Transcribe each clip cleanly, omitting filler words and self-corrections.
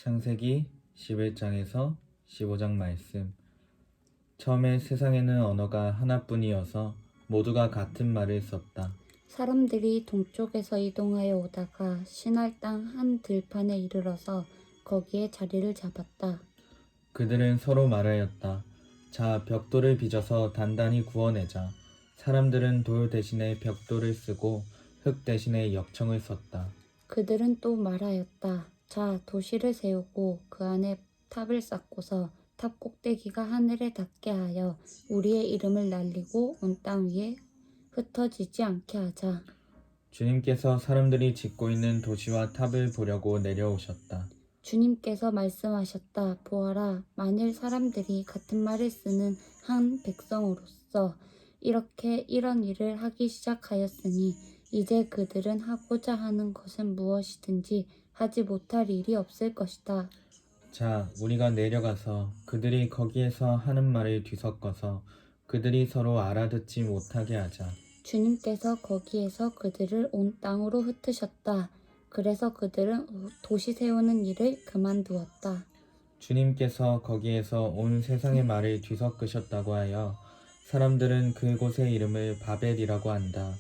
창세기 11장에서 15장 말씀. 처음에 세상에는 언어가 하나뿐이어서 모두가 같은 말을 썼다. 사람들이 동쪽에서 이동하여 오다가 시날 땅 한 들판에 이르러서 거기에 자리를 잡았다. 그들은 서로 말하였다. 자, 벽돌을 빚어서 단단히 구워내자. 사람들은 돌 대신에 벽돌을 쓰고 흙 대신에 역청을 썼다. 그들은 또 말하였다. 자, 도시를 세우고 그 안에 탑을 쌓고서 탑 꼭대기가 하늘에 닿게 하여 우리의 이름을 날리고 온 땅 위에 흩어지지 않게 하자. 주님께서 사람들이 짓고 있는 도시와 탑을 보려고 내려오셨다. 주님께서 말씀하셨다. 보아라, 만일 사람들이 같은 말을 쓰는 한 백성으로서 이렇게 이런 일을 하기 시작하였으니 이제 그들은 하고자 하는 것은 무엇이든지 하지 못할 일이 없을 것이다. 자, 우리가 내려가서 그들이 거기에서 하는 말을 뒤섞어서 그들이 서로 알아듣지 못하게 하자. 주님께서 거기에서 그들을 온 땅으로 흩으셨다. 그래서 그들은 도시 세우는 일을 그만두었다. 주님께서 거기에서 온 세상의 말을 뒤섞으셨다고 하여 사람들은 그곳의 이름을 바벨이라고 한다.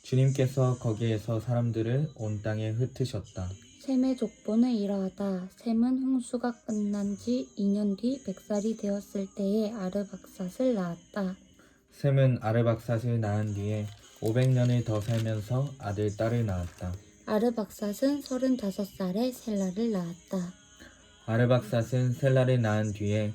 주님께서 거기에서 사람들을 온 땅에 흩으셨다. 셈의 족보는 이러하다. 셈은 홍수가 끝난 지 2년 뒤 100살이 되었을 때에 아르박삿을 낳았다. 셈은 아르박삿을 낳은 뒤에 500년을 더 살면서 아들, 딸을 낳았다. 아르박삿은 35살에 셀라를 낳았다. 아르박삿은 셀라를 낳은 뒤에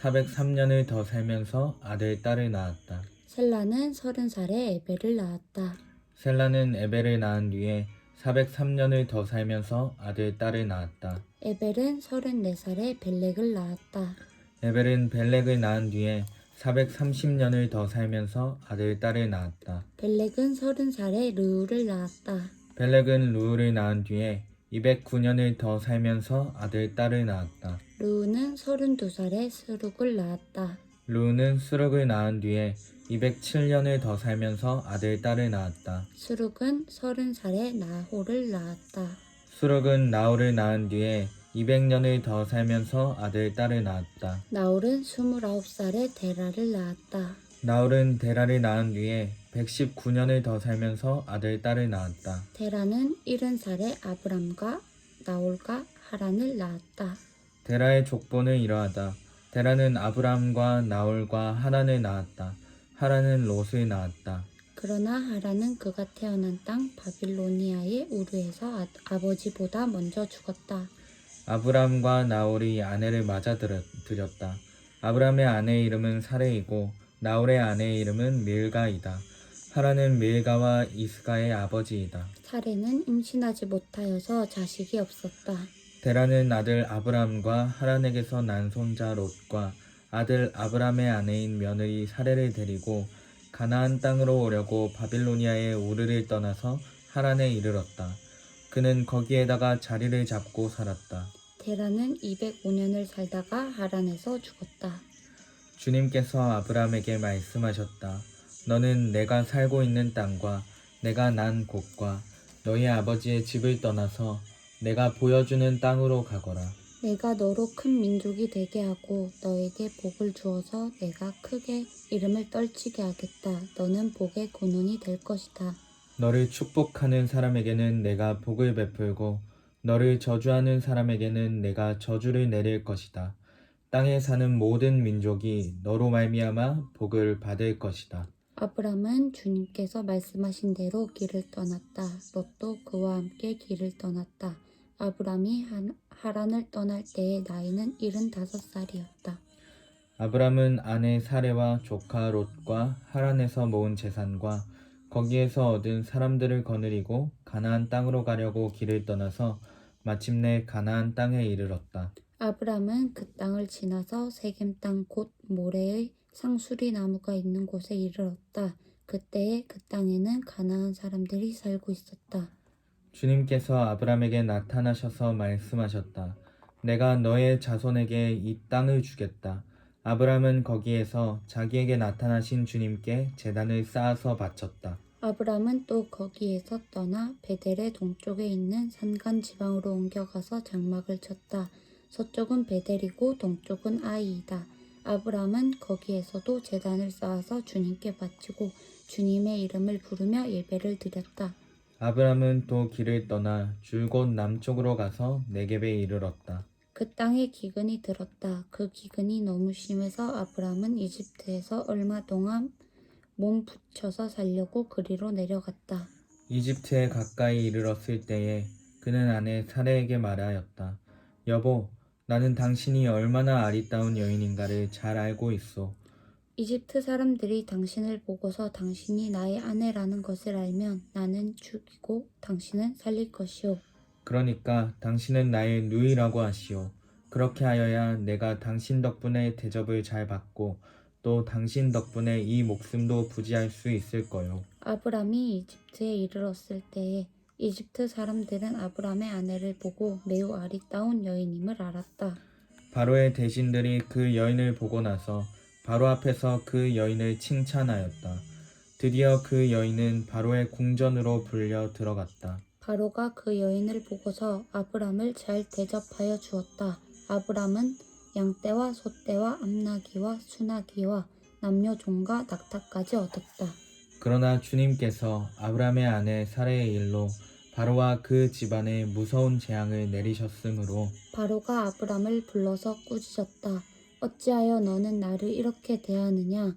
403년을 더 살면서 아들, 딸을 낳았다. 셀라는 30살에 에벨을 낳았다. 셀라는 에벨을 낳은 뒤에 403년을 더 살면서 아들, 딸을 낳았다. 에벨은 34살에 벨렉을 낳았다. 에벨은 벨렉을 낳은 뒤에 430년을 더 살면서 아들, 딸을 낳았다. 벨렉은 30살에 르우를 낳았다. 벨렉은 루우를 낳은 뒤에 209년을 더 살면서 아들, 딸을 낳았다. 르우는 32살에 스룩을 낳았다. 루우는 수룩을 낳은 뒤에 207년을 더 살면서 아들, 딸을 낳았다. 스룩은 30살에 나홀을 낳았다. 수룩은 나홀을 낳은 뒤에 200년을 더 살면서 아들, 딸을 낳았다. 나홀은 29살에 데라를 낳았다. 나홀은 데라를 낳은 뒤에 119년을 더 살면서 아들, 딸을 낳았다. 데라는 70살에 아브람과 나홀과 하란을 낳았다. 데라의 족보는 이러하다. 데라는 아브람과 나홀과 하란을 낳았다. 하란은 롯을 낳았다. 그러나 하란은 그가 태어난 땅 바빌로니아의 우르에서 아버지보다 먼저 죽었다. 아브람과 나홀이 아내를 맞아들였다. 아브람의 아내의 이름은 사레이고 나홀의 아내의 이름은 밀가이다. 하란은 밀가와 이스가의 아버지이다. 사레는 임신하지 못하여서 자식이 없었다. 데라는 아들 아브람과 하란에게서 난 손자 롯과 아들 아브람의 아내인 며느리 사레를 데리고 가나안 땅으로 오려고 바빌로니아의 우르를 떠나서 하란에 이르렀다. 그는 거기에다가 자리를 잡고 살았다. 데라는 205년을 살다가 하란에서 죽었다. 주님께서 아브람에게 말씀하셨다. 너는 내가 살고 있는 땅과 내가 난 곳과 너희 아버지의 집을 떠나서 내가 보여주는 땅으로 가거라. 내가 너로 큰 민족이 되게 하고 너에게 복을 주어서 내가 크게 이름을 떨치게 하겠다. 너는 복의 근원이 될 것이다. 너를 축복하는 사람에게는 내가 복을 베풀고 너를 저주하는 사람에게는 내가 저주를 내릴 것이다. 땅에 사는 모든 민족이 너로 말미암아 복을 받을 것이다. 아브람은 주님께서 말씀하신 대로 길을 떠났다. 롯도 그와 함께 길을 떠났다. 아브람이 하란을 떠날 때의 나이는 75살이었다. 아브람은 아내 사레와 조카 롯과 하란에서 모은 재산과 거기에서 얻은 사람들을 거느리고 가나안 땅으로 가려고 길을 떠나서 마침내 가나안 땅에 이르렀다. 아브람은 그 땅을 지나서 세겜 땅 곧 모레의 상수리 나무가 있는 곳에 이르렀다. 그때에 그 땅에는 가나안 사람들이 살고 있었다. 주님께서 아브람에게 나타나셔서 말씀하셨다. 내가 너의 자손에게 이 땅을 주겠다. 아브람은 거기에서 자기에게 나타나신 주님께 제단을 쌓아서 바쳤다. 아브람은 또 거기에서 떠나 베델의 동쪽에 있는 산간 지방으로 옮겨가서 장막을 쳤다. 서쪽은 베델이고 동쪽은 아이이다. 아브람은 거기에서도 제단을 쌓아서 주님께 바치고 주님의 이름을 부르며 예배를 드렸다. 아브람은 또 길을 떠나 줄곧 남쪽으로 가서 네겝에 이르렀다. 그 땅에 기근이 들었다. 그 기근이 너무 심해서 아브람은 이집트에서 얼마 동안 몸 붙여서 살려고 그리로 내려갔다. 이집트에 가까이 이르렀을 때에 그는 아내 사레에게 말하였다. 여보, 나는 당신이 얼마나 아리따운 여인인가를 잘 알고 있소. 이집트 사람들이 당신을 보고서 당신이 나의 아내라는 것을 알면 나는 죽이고 당신은 살릴 것이오. 그러니까 당신은 나의 누이라고 하시오. 그렇게 하여야 내가 당신 덕분에 대접을 잘 받고 또 당신 덕분에 이 목숨도 부지할 수 있을 거요. 아브람이 이집트에 이르렀을 때에 이집트 사람들은 아브람의 아내를 보고 매우 아리따운 여인임을 알았다. 바로의 대신들이 그 여인을 보고 나서 바로 앞에서 그 여인을 칭찬하였다. 드디어 그 여인은 바로의 궁전으로 불려 들어갔다. 바로가 그 여인을 보고서 아브람을 잘 대접하여 주었다. 아브람은 양떼와 소떼와 암나귀와 수나귀와 남녀 종과 낙타까지 얻었다. 그러나 주님께서 아브람의 아내 사레의 일로 바로와 그 집안에 무서운 재앙을 내리셨으므로 바로가 아브람을 불러서 꾸짖었다. 어찌하여 너는 나를 이렇게 대하느냐?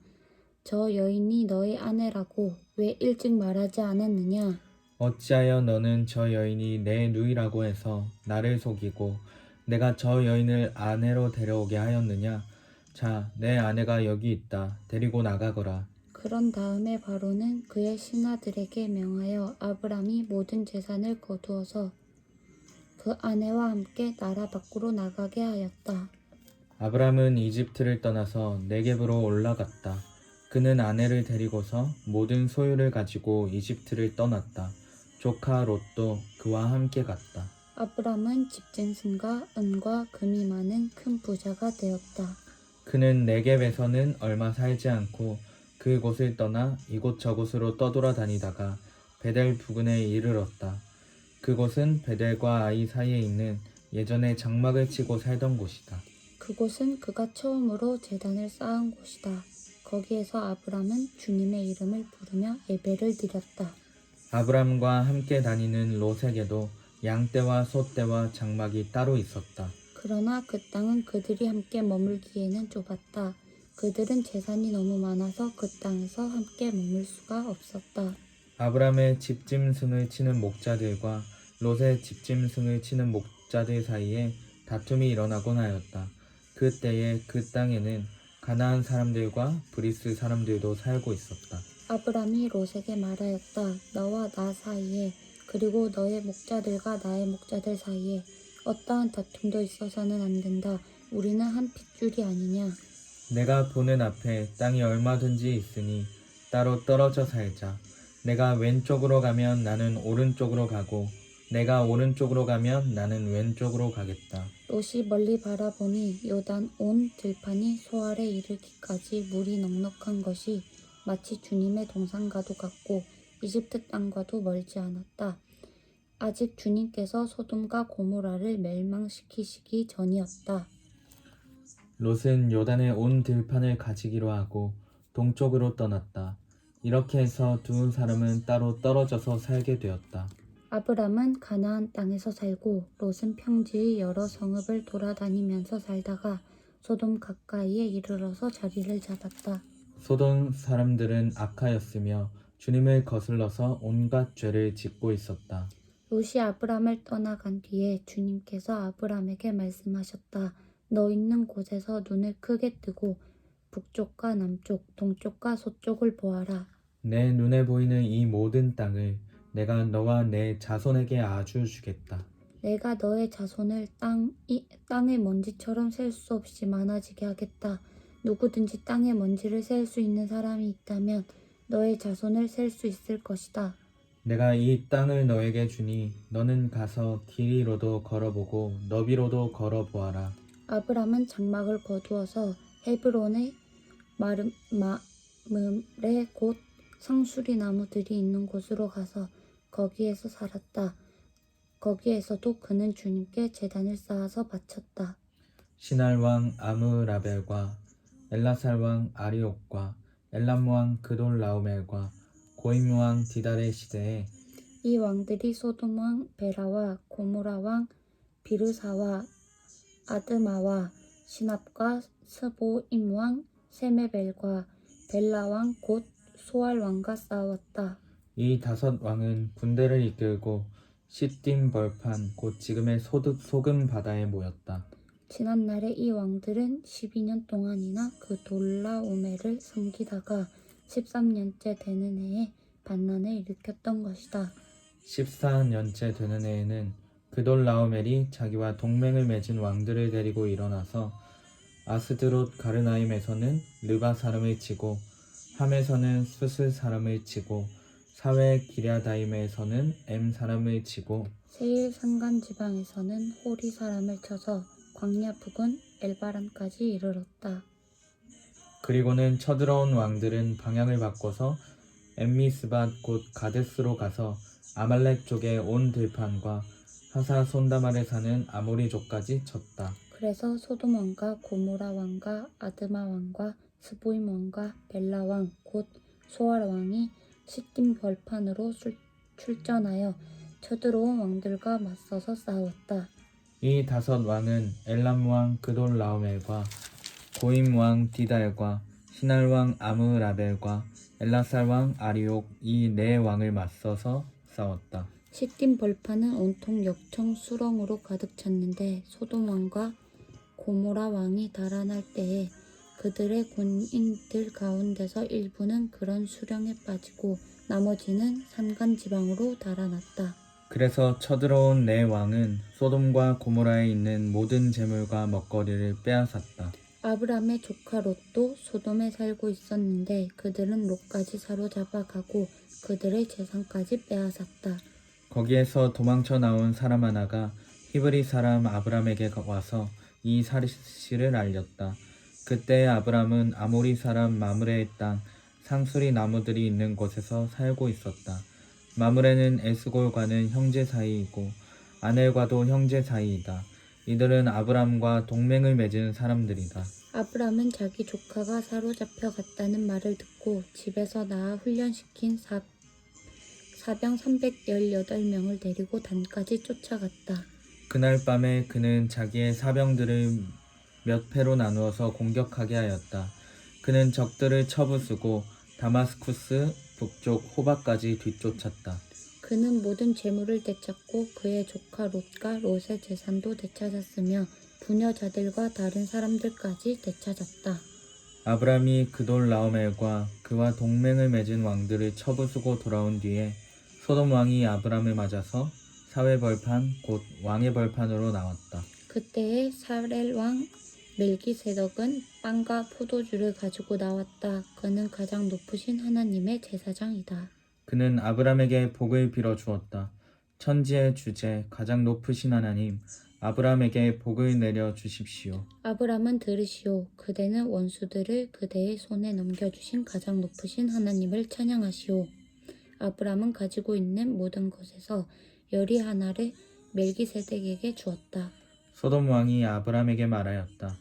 저 여인이 너의 아내라고 왜 일찍 말하지 않았느냐? 어찌하여 너는 저 여인이 내 누이라고 해서 나를 속이고 내가 저 여인을 아내로 데려오게 하였느냐? 자, 내 아내가 여기 있다. 데리고 나가거라. 그런 다음에 바로는 그의 신하들에게 명하여 아브람이 모든 재산을 거두어서 그 아내와 함께 나라 밖으로 나가게 하였다. 아브람은 이집트를 떠나서 네겝으로 올라갔다. 그는 아내를 데리고서 모든 소유를 가지고 이집트를 떠났다. 조카 롯도 그와 함께 갔다. 아브람은 집짐승과 은과 금이 많은 큰 부자가 되었다. 그는 네겝에서는 얼마 살지 않고 그곳을 떠나 이곳저곳으로 떠돌아다니다가 베델 부근에 이르렀다. 그곳은 베델과 아이 사이에 있는 예전에 장막을 치고 살던 곳이다. 그곳은 그가 처음으로 제단을 쌓은 곳이다. 거기에서 아브람은 주님의 이름을 부르며 예배를 드렸다. 아브람과 함께 다니는 롯에게도 양떼와 소떼와 장막이 따로 있었다. 그러나 그 땅은 그들이 함께 머물기에는 좁았다. 그들은 재산이 너무 많아서 그 땅에서 함께 머물 수가 없었다. 아브람의 집짐승을 치는 목자들과 롯의 집짐승을 치는 목자들 사이에 다툼이 일어나곤 하였다. 그때에 그 땅에는 가나안 사람들과 브리스 사람들도 살고 있었다. 아브람이 롯에게 말하였다. 너와 나 사이에 그리고 너의 목자들과 나의 목자들 사이에 어떠한 다툼도 있어서는 안 된다. 우리는 한 핏줄이 아니냐. 내가 보는 앞에 땅이 얼마든지 있으니 따로 떨어져 살자. 내가 왼쪽으로 가면 나는 오른쪽으로 가고 내가 오른쪽으로 가면 나는 왼쪽으로 가겠다. 롯이 멀리 바라보니 요단 온 들판이 소알에 이르기까지 물이 넉넉한 것이 마치 주님의 동산과도 같고 이집트 땅과도 멀지 않았다. 아직 주님께서 소돔과 고모라를 멸망시키시기 전이었다. 롯은 요단의 온 들판을 가지기로 하고 동쪽으로 떠났다. 이렇게 해서 두 사람은 따로 떨어져서 살게 되었다. 아브람은 가나안 땅에서 살고 롯은 평지의 여러 성읍을 돌아다니면서 살다가 소돔 가까이에 이르러서 자리를 잡았다. 소돔 사람들은 악하였으며 주님을 거슬러서 온갖 죄를 짓고 있었다. 롯이 아브람을 떠나간 뒤에 주님께서 아브람에게 말씀하셨다. 너 있는 곳에서 눈을 크게 뜨고 북쪽과 남쪽, 동쪽과 서쪽을 보아라. 내 눈에 보이는 이 모든 땅을 내가 너와 내 자손에게 아주 주겠다. 내가 너의 자손을 땅의 먼지처럼 셀 수 없이 많아지게 하겠다. 누구든지 땅의 먼지를 셀 수 있는 사람이 있다면 너의 자손을 셀 수 있을 것이다. 내가 이 땅을 너에게 주니 너는 가서 길이로도 걸어보고 너비로도 걸어보아라. 아브람은 장막을 거두어서 헤브론의 마므레 곧 상수리 나무들이 있는 곳으로 가서 거기에서 살았다. 거기에서도 그는 주님께 제단을 쌓아서 바쳤다. 시날 왕 아므라벨과 엘라살 왕 아리옥과 엘람 왕 그돌라오멜과 고임 왕 디달의 시대에 이 왕들이 소돔 왕 베라와 고모라 왕 비르사와 아드마와 시납과 스보임 왕 세메벨과 벨라 왕 곧 소알 왕과 싸웠다. 이 다섯 왕은 군대를 이끌고 시딤 벌판 곧 지금의 소금 바다에 모였다. 지난날에 이 왕들은 12년 동안이나 그 돌라오멜을 섬기다가 13년째 되는 해에 반란을 일으켰던 것이다. 14년째 되는 해에는 그돌라오멜이 자기와 동맹을 맺은 왕들을 데리고 일어나서 아스드롯 가르나임에서는 르바 사람을 치고 함에서는 수스 사람을 치고 사회 기랴다임에서는 엠 사람을 치고 세일 산간 지방에서는 호리 사람을 쳐서 광야 부근 엘바란까지 이르렀다. 그리고는 쳐들어온 왕들은 방향을 바꿔서 엠미스밭 곧 가데스로 가서 아말렉 쪽의 온 들판과 하사 손다말에 사는 아모리족까지 쳤다. 그래서 소돔 왕과 고모라 왕과 아드마 왕과 스보임 왕과 벨라 왕 곧 소알 왕이 시딤 벌판으로 출전하여 쳐들어온 왕들과 맞서서 싸웠다. 이 다섯 왕은 엘람 왕 그돌라오멜과 고임 왕 디달과 시날 왕 아므라벨과 엘라살 왕 아리옥 이 네 왕을 맞서서 싸웠다. 시딤 벌판은 온통 역청 수렁으로 가득 찼는데 소돔 왕과 고모라 왕이 달아날 때에 그들의 군인들 가운데서 일부는 그런 수렁에 빠지고 나머지는 산간 지방으로 달아났다. 그래서 쳐들어온 네 왕은 소돔과 고모라에 있는 모든 재물과 먹거리를 빼앗았다. 아브람의 조카 롯도 소돔에 살고 있었는데 그들은 롯까지 사로잡아 가고 그들의 재산까지 빼앗았다. 거기에서 도망쳐 나온 사람 하나가 히브리 사람 아브람에게 와서 이 사실을 알렸다. 그때 아브람은 아모리 사람 마므레의 땅 상수리 나무들이 있는 곳에서 살고 있었다. 마므레는 에스골과는 형제 사이이고 아넬과도 형제 사이이다. 이들은 아브람과 동맹을 맺은 사람들이다. 아브람은 자기 조카가 사로잡혀 갔다는 말을 듣고 집에서 낳아 훈련시킨 사병 318명을 데리고 단까지 쫓아갔다. 그날 밤에 그는 자기의 사병들을 몇 패로 나누어서 공격하게 하였다. 그는 적들을 쳐부수고 다마스쿠스 북쪽 호바까지 뒤쫓았다. 그는 모든 재물을 되찾고 그의 조카 롯과 롯의 재산도 되찾았으며 부녀자들과 다른 사람들까지 되찾았다. 아브람이 그돌라오멜과 그와 동맹을 맺은 왕들을 쳐부수고 돌아온 뒤에 소돔 왕이 아브람을 맞아서 사회벌판 곧 왕의 벌판으로 나왔다. 그때에 사렐 왕 멜기세덕은 빵과 포도주를 가지고 나왔다. 그는 가장 높으신 하나님의 제사장이다. 그는 아브람에게 복을 빌어 주었다. 천지의 주제 가장 높으신 하나님 아브람에게 복을 내려 주십시오. 아브람은 들으시오. 그대는 원수들을 그대의 손에 넘겨주신 가장 높으신 하나님을 찬양하시오. 아브람은 가지고 있는 모든 것에서 열이 하나를 멜기세덱에게 주었다. 소돔 왕이 아브람에게 말하였다.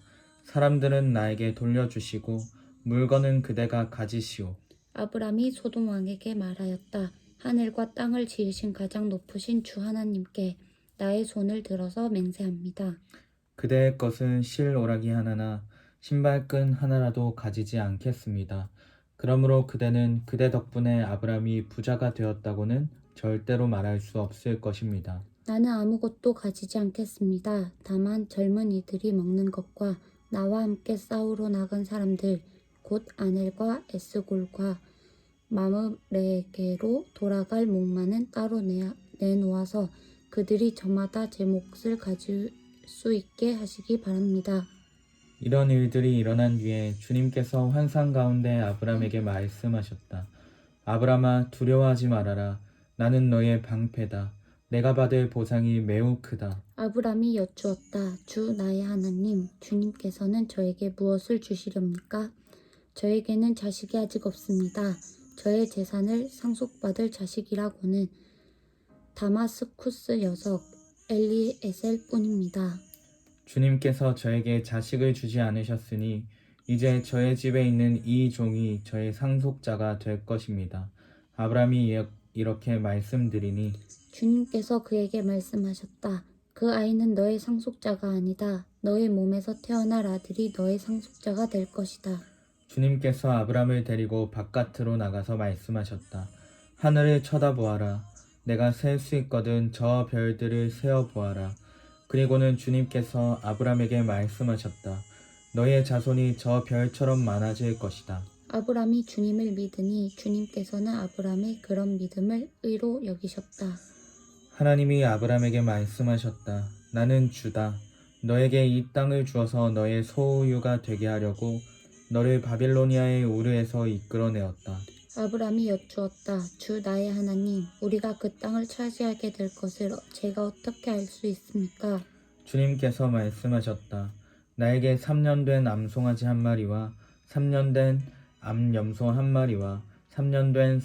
사람들은 나에게 돌려주시고 물건은 그대가 가지시오. 아브람이 소돔 왕에게 말하였다. 하늘과 땅을 지으신 가장 높으신 주 하나님께 나의 손을 들어서 맹세합니다. 그대의 것은 실 오라기 하나나 신발끈 하나라도 가지지 않겠습니다. 그러므로 그대는 그대 덕분에 아브람이 부자가 되었다고는 절대로 말할 수 없을 것입니다. 나는 아무것도 가지지 않겠습니다. 다만 젊은이들이 먹는 것과 나와 함께 싸우러 나간 사람들 곧 아넬과 에스골과 마므레에게로 돌아갈 목마는 따로 내놓아서 그들이 저마다 제 몫을 가질 수 있게 하시기 바랍니다. 이런 일들이 일어난 뒤에 주님께서 환상 가운데 아브람에게 말씀하셨다. 아브람아 두려워하지 말아라. 나는 너의 방패다. 내가 받을 보상이 매우 크다. 아브람이 여쭈었다. 주 나의 하나님, 주님께서는 저에게 무엇을 주시렵니까? 저에게는 자식이 아직 없습니다. 저의 재산을 상속받을 자식이라고는 다마스쿠스 녀석 엘리에셀 뿐입니다. 주님께서 저에게 자식을 주지 않으셨으니 이제 저의 집에 있는 이 종이 저의 상속자가 될 것입니다. 아브라함이 이렇게 말씀드리니 주님께서 그에게 말씀하셨다. 그 아이는 너의 상속자가 아니다. 너의 몸에서 태어날 아들이 너의 상속자가 될 것이다. 주님께서 아브라함을 데리고 바깥으로 나가서 말씀하셨다. 하늘을 쳐다보아라. 내가 셀 수 있거든 저 별들을 세어 보아라. 그리고는 주님께서 아브라함에게 말씀하셨다. 너의 자손이 저 별처럼 많아질 것이다. 아브람이 주님을 믿으니 주님께서는 아브람의 그런 믿음을 의로 여기셨다. 하나님이 아브라함에게 말씀하셨다. 나는 주다. 너에게 이 땅을 주어서 너의 소유가 되게 하려고 너를 바빌로니아의 우르에서 이끌어내었다. 아브람이 여쭈었다. 주 나의 하나님, 우리가 그 땅을 차지하게 될 것을 제가 어떻게 알 수 있습니까? 주님께서 말씀하셨다. 나에게 3년 된 암송아지 한 마리와 3년 된 암염소 한 마리와 3년 된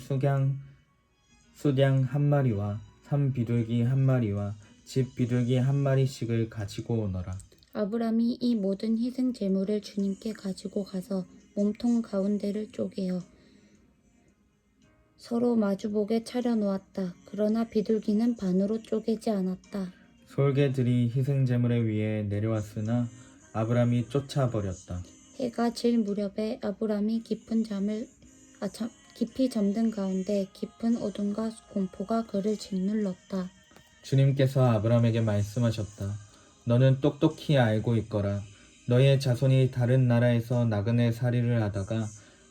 수량 한 마리와 산비둘기 한 마리와 집 비둘기 한 마리씩을 가지고 오너라. 아브람이 이 모든 희생 제물을 주님께 가지고 가서 몸통 가운데를 쪼개어 서로 마주보게 차려놓았다. 그러나 비둘기는 반으로 쪼개지 않았다. 솔개들이 희생제물에 위에 내려왔으나 아브람이 쫓아버렸다. 해가 질 무렵에 아브람이 깊이 잠든 가운데 깊은 어둠과 공포가 그를 짓눌렀다. 주님께서 아브람에게 말씀하셨다. 너는 똑똑히 알고 있거라. 너의 자손이 다른 나라에서 나그네 살이를 하다가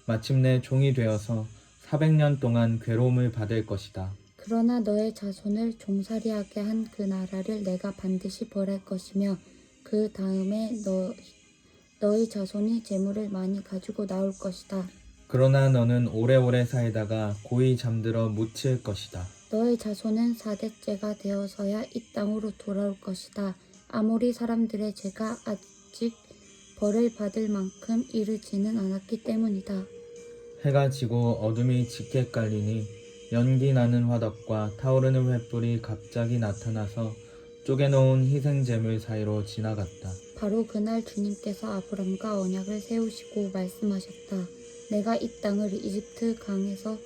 마침내 종이 되어서 400년 동안 괴로움을 받을 것이다. 그러나 너의 자손을 종살이하게 한 그 나라를 내가 반드시 벌할 것이며 그 다음에 너의 자손이 재물을 많이 가지고 나올 것이다. 그러나 너는 오래오래 살다가 고이 잠들어 묻힐 것이다. 너의 자손은 4대째가 되어서야 이 땅으로 돌아올 것이다. 아모리 사람들의 죄가 아직 벌을 받을 만큼 이르지는 않았기 때문이다. 해가 지고 어둠이 짙게 깔리니 연기 나는 화덕과 타오르는 횃불이 갑자기 나타나서 쪼개놓은 희생제물 사이로 지나갔다. 바로 그날 주님께서 아브람과 언약을 세우시고 말씀하셨다. 내가 이 땅을 이집트 강에서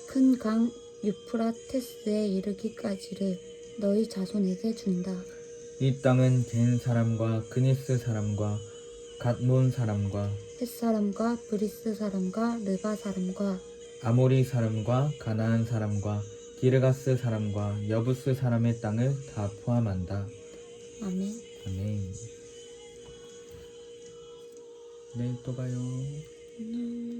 큰 강 유프라테스에 이르기까지를 너희 자손에게 준다. 이 땅은 겐 사람과 그니스 사람과 갓몬 사람과 헷 사람과 브리스 사람과 르바 사람과 아모리 사람과 가나안 사람과 기르가스 사람과 여부스 사람의 땅을 다 포함한다. 아멘. 아멘. 내일 또 봐요. 안녕.